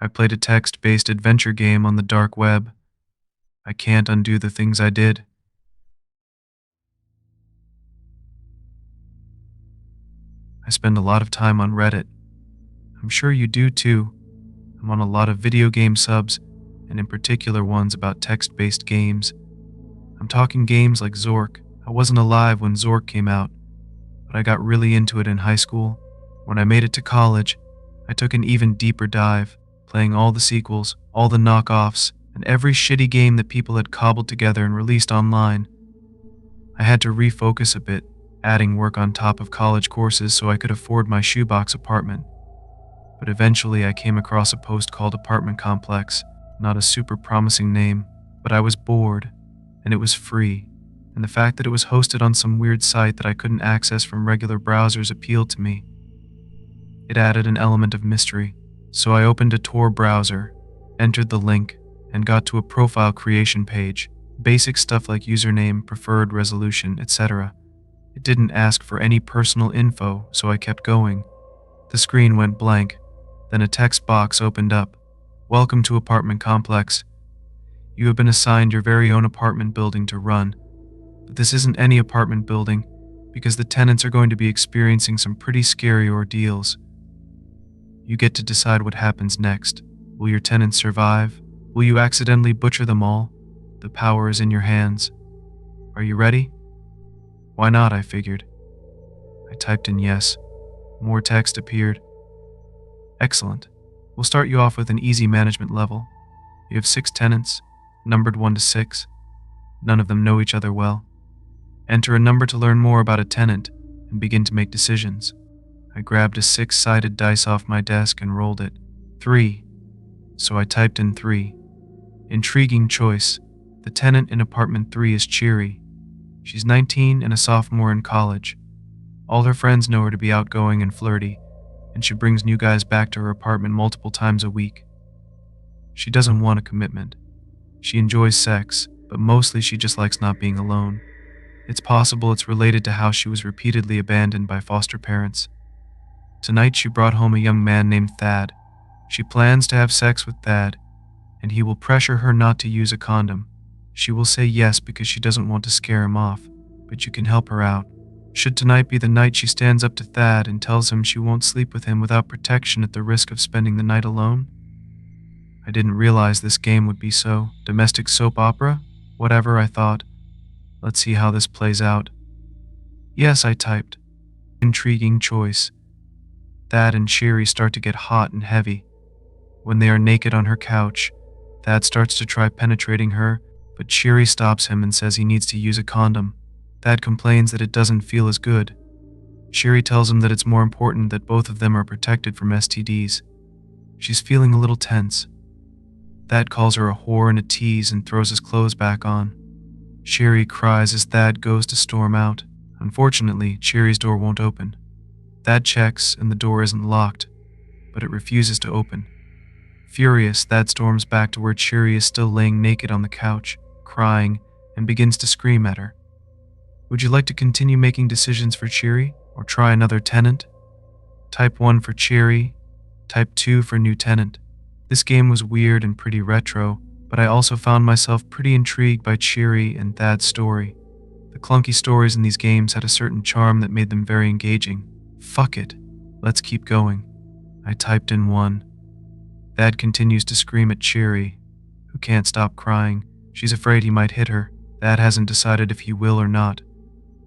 I played a text-based adventure game on the dark web. I can't undo the things I did. I spend a lot of time on Reddit. I'm sure you do too. I'm on a lot of video game subs, and in particular ones about text-based games. I'm talking games like Zork. I wasn't alive when Zork came out, but I got really into it in high school. When I made it to college, I took an even deeper dive, playing all the sequels, all the knockoffs, and every shitty game that people had cobbled together and released online. I had to refocus a bit, adding work on top of college courses so I could afford my shoebox apartment. But eventually I came across a post called Apartment Complex, not a super promising name, but I was bored, and it was free, and the fact that it was hosted on some weird site that I couldn't access from regular browsers appealed to me. It added an element of mystery, so I opened a Tor browser, entered the link, and got to a profile creation page, basic stuff like username, preferred resolution, etc. It didn't ask for any personal info, so I kept going. The screen went blank, then a text box opened up. Welcome to Apartment Complex. You have been assigned your very own apartment building to run. But this isn't any apartment building, because the tenants are going to be experiencing some pretty scary ordeals. You get to decide what happens next. Will your tenants survive? Will you accidentally butcher them all? The power is in your hands. Are you ready? Why not, I figured. I typed in yes. More text appeared. Excellent. We'll start you off with an easy management level. You have 6 tenants, numbered 1 to 6. None of them know each other well. Enter a number to learn more about a tenant and begin to make decisions. I grabbed a 6-sided dice off my desk and rolled it. 3. So I typed in 3. Intriguing choice. The tenant in apartment 3 is Cheery. She's 19 and a sophomore in college. All her friends know her to be outgoing and flirty, and she brings new guys back to her apartment multiple times a week. She doesn't want a commitment. She enjoys sex, but mostly she just likes not being alone. It's possible it's related to how she was repeatedly abandoned by foster parents. Tonight she brought home a young man named Thad. She plans to have sex with Thad, and he will pressure her not to use a condom. She will say yes because she doesn't want to scare him off, but you can help her out. Should tonight be the night she stands up to Thad and tells him she won't sleep with him without protection at the risk of spending the night alone? I didn't realize this game would be so. Domestic soap opera? Whatever, I thought. Let's see how this plays out. Yes, I typed. Intriguing choice. Thad and Cheery start to get hot and heavy. When they are naked on her couch, Thad starts to try penetrating her, but Cheery stops him and says he needs to use a condom. Thad complains that it doesn't feel as good. Cheery tells him that it's more important that both of them are protected from STDs. She's feeling a little tense. Thad calls her a whore and a tease and throws his clothes back on. Cheery cries as Thad goes to storm out. Unfortunately, Cheery's door won't open. Thad checks and the door isn't locked, but it refuses to open. Furious, Thad storms back to where Cheery is still laying naked on the couch, crying, and begins to scream at her. Would you like to continue making decisions for Cheery, or try another tenant? Type 1 for Cheery, type 2 for new tenant. This game was weird and pretty retro, but I also found myself pretty intrigued by Cheery and Thad's story. The clunky stories in these games had a certain charm that made them very engaging. Fuck it, let's keep going. I typed in 1. Thad continues to scream at Cheery, who can't stop crying. She's afraid he might hit her. Thad hasn't decided if he will or not,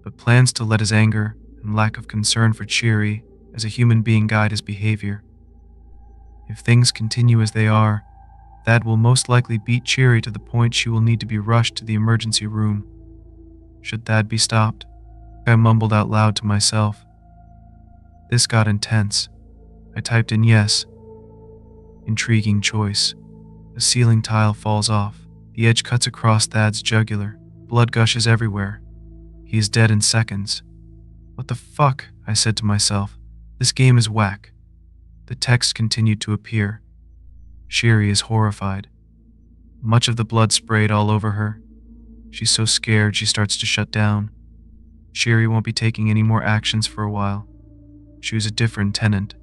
but plans to let his anger and lack of concern for Cheery as a human being guide his behavior. If things continue as they are, Thad will most likely beat Cheery to the point she will need to be rushed to the emergency room. Should Thad be stopped? I mumbled out loud to myself. This got intense. I typed in yes. Intriguing choice. A ceiling tile falls off. The edge cuts across Thad's jugular. Blood gushes everywhere. He is dead in seconds. What the fuck? I said to myself. This game is whack. The text continued to appear. Cheery is horrified. Much of the blood sprayed all over her. She's so scared she starts to shut down. Cheery won't be taking any more actions for a while. She was a different tenant.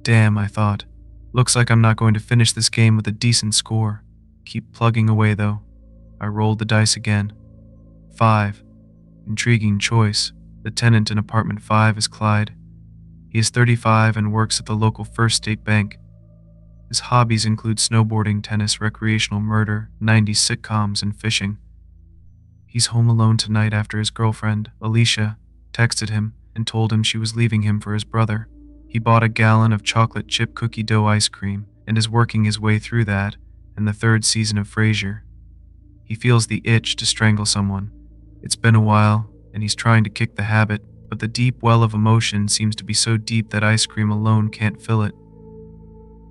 Damn, I thought. Looks like I'm not going to finish this game with a decent score. Keep plugging away though. I rolled the dice again. 5. Intriguing choice. The tenant in apartment 5 is Clyde. He is 35 and works at the local First State Bank. His hobbies include snowboarding, tennis, recreational murder, 90s sitcoms, and fishing. He's home alone tonight after his girlfriend, Alicia, texted him and told him she was leaving him for his brother. He bought a gallon of chocolate chip cookie dough ice cream and is working his way through that and the 3rd season of Frasier. He feels the itch to strangle someone. It's been a while, and he's trying to kick the habit, but the deep well of emotion seems to be so deep that ice cream alone can't fill it.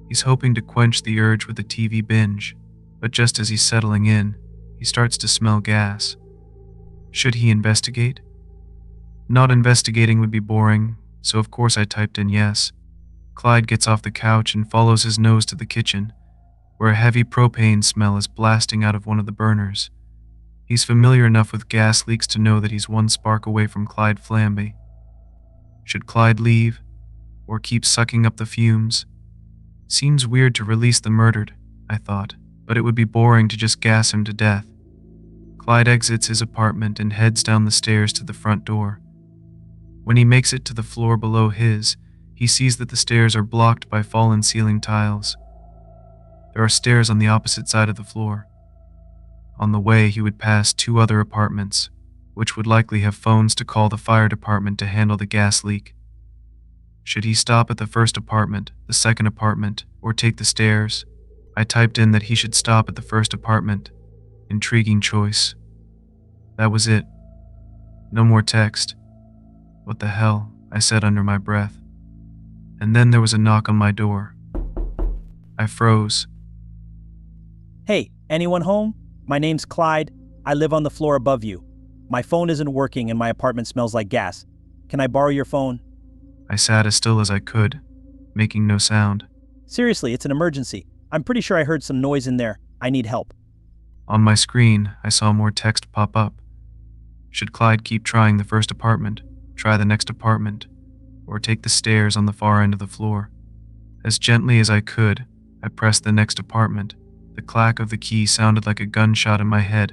He's hoping to quench the urge with a TV binge, but just as he's settling in, he starts to smell gas. Should he investigate? Not investigating would be boring, so of course I typed in yes. Clyde gets off the couch and follows his nose to the kitchen, where a heavy propane smell is blasting out of one of the burners. He's familiar enough with gas leaks to know that he's one spark away from Clyde Flambe. Should Clyde leave, or keep sucking up the fumes? Seems weird to release the murdered, I thought, but it would be boring to just gas him to death. Clyde exits his apartment and heads down the stairs to the front door. When he makes it to the floor below his, he sees that the stairs are blocked by fallen ceiling tiles. There are stairs on the opposite side of the floor. On the way, he would pass 2 other apartments, which would likely have phones to call the fire department to handle the gas leak. Should he stop at the first apartment, the second apartment, or take the stairs? I typed in that he should stop at the first apartment. Intriguing choice. That was it. No more text. What the hell, I said under my breath. And then there was a knock on my door. I froze. Hey, anyone home? My name's Clyde. I live on the floor above you. My phone isn't working and my apartment smells like gas. Can I borrow your phone? I sat as still as I could, making no sound. Seriously, it's an emergency. I'm pretty sure I heard some noise in there. I need help. On my screen, I saw more text pop up. Should Clyde keep trying the first apartment, try the next apartment, or take the stairs on the far end of the floor? As gently as I could, I pressed the next apartment. The clack of the key sounded like a gunshot in my head.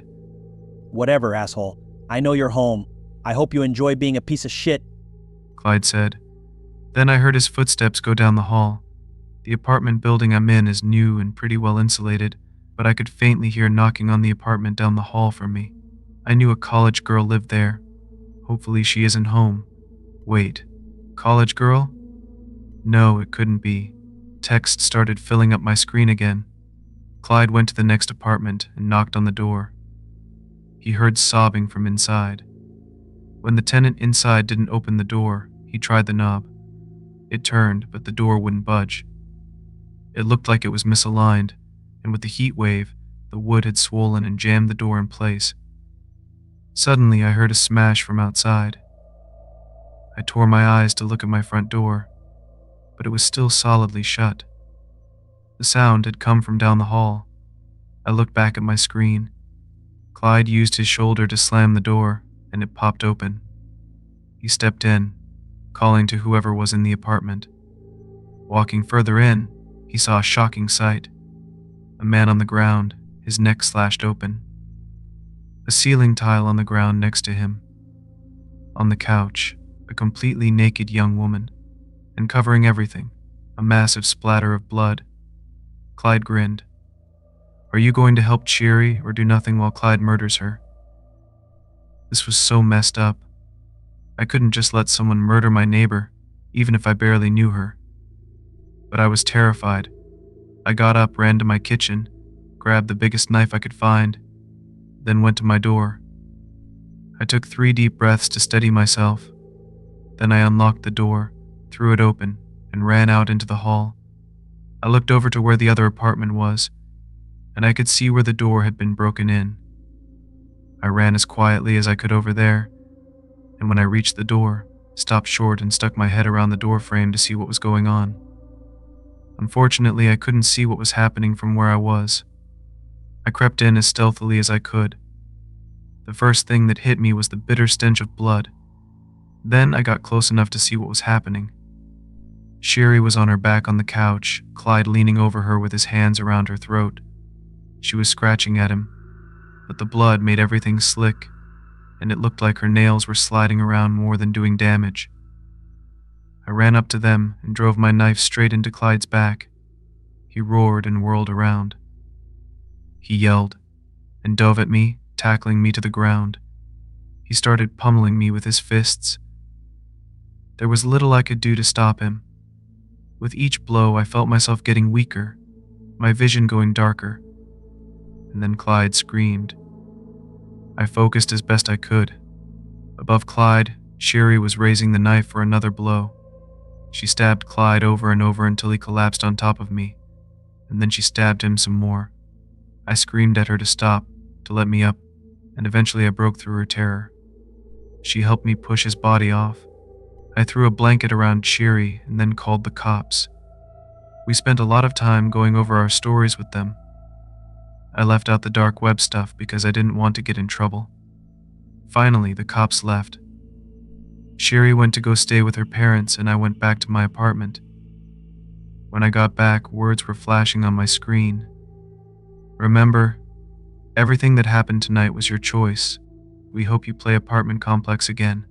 Whatever, asshole. I know you're home. I hope you enjoy being a piece of shit. Clyde said. Then I heard his footsteps go down the hall. The apartment building I'm in is new and pretty well insulated, but I could faintly hear knocking on the apartment down the hall from me. I knew a college girl lived there. Hopefully she isn't home. Wait, college girl? No, it couldn't be. Text started filling up my screen again. Clyde went to the next apartment and knocked on the door. He heard sobbing from inside. When the tenant inside didn't open the door, he tried the knob. It turned, but the door wouldn't budge. It looked like it was misaligned, and with the heat wave, the wood had swollen and jammed the door in place. Suddenly, I heard a smash from outside. I tore my eyes to look at my front door, but it was still solidly shut. The sound had come from down the hall. I looked back at my screen. Clyde used his shoulder to slam the door, and it popped open. He stepped in, calling to whoever was in the apartment. Walking further in, he saw a shocking sight. A man on the ground, his neck slashed open. A ceiling tile on the ground next to him. On the couch, a completely naked young woman, and covering everything, a massive splatter of blood. Clyde grinned. Are you going to help Cheery or do nothing while Clyde murders her? This was so messed up. I couldn't just let someone murder my neighbor, even if I barely knew her. But I was terrified. I got up, ran to my kitchen, grabbed the biggest knife I could find, then went to my door. I took 3 deep breaths to steady myself. Then I unlocked the door, threw it open, and ran out into the hall. I looked over to where the other apartment was, and I could see where the door had been broken in. I ran as quietly as I could over there, and when I reached the door, stopped short and stuck my head around the door frame to see what was going on. Unfortunately, I couldn't see what was happening from where I was. I crept in as stealthily as I could. The first thing that hit me was the bitter stench of blood. Then I got close enough to see what was happening. Sherry was on her back on the couch, Clyde leaning over her with his hands around her throat. She was scratching at him, but the blood made everything slick, and it looked like her nails were sliding around more than doing damage. I ran up to them and drove my knife straight into Clyde's back. He roared and whirled around. He yelled and dove at me, tackling me to the ground. He started pummeling me with his fists. There was little I could do to stop him. With each blow, I felt myself getting weaker, my vision going darker. And then Clyde screamed. I focused as best I could. Above Clyde, Sherry was raising the knife for another blow. She stabbed Clyde over and over until he collapsed on top of me, and then she stabbed him some more. I screamed at her to stop, to let me up, and eventually I broke through her terror. She helped me push his body off. I threw a blanket around Sherry and then called the cops. We spent a lot of time going over our stories with them. I left out the dark web stuff because I didn't want to get in trouble. Finally, the cops left. Sherry went to go stay with her parents and I went back to my apartment. When I got back, words were flashing on my screen. Remember, everything that happened tonight was your choice. We hope you play Apartment Complex again.